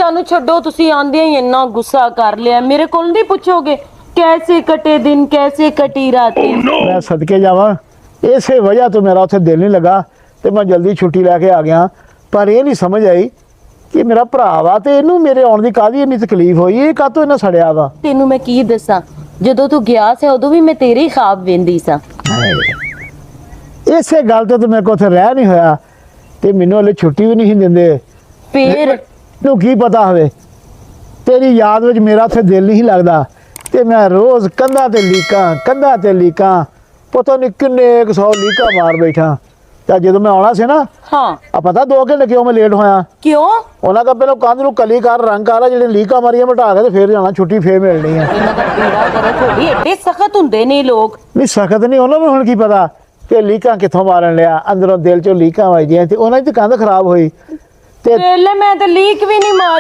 सानू छड्डो तुसी आंदे ही इन्ना गुस्सा कर लिया मेरे कोल नहीं पूछोगे कैसे कटे दिन कैसे कटी रातें मैं सदके जावा इसे वजह तो मेरा उत्थे दिल नहीं लगा तो मैं जल्दी छुट्टी लैके आ गया पर ये नहीं समझ आई कि मेरा भरा वा तो इनू मेरे आने की काहदी इन्नी तकलीफ हुई ये कातों इन्ना सड़िया वा तेनू मैं की दसा जदों तू गया से उदों भी मैं तेरे ही ख्वाब वेंदी सा इसे गल तो मेरे को उत्थे रह नहीं होया ते मैनू हले छुट्टी भी नहीं देंदे फिर तू की पता हवे तेरी याद विच मेरा उत्थे दिल नहीं लगदा ते मैं रोज़ कंधा ते लीकां पता नहीं किन्ने 100 लीकां मार बैठा तो जो मैं आना से ना हाँ आ पता 2 घंटे क्यों मैं लेट होया क्यों उन्होंने कहा पहले कंध नूं कली कर रंग कर जो लीकां मारियां मिटा के फिर जाना छुट्टी फिर मिलनी है इन्हां दा बेड़ा गर्क हो गई एडे सख्त हुंदे ने लोग नहीं सख्त नहीं उन्होंने हुण की पता कि लीकां कित्थों मारन लिया अंदरों दिल चों लीकां वजदियां ते उन्हां दी कंध खराब हुई ते पहले मैं तो लीक भी नहीं मार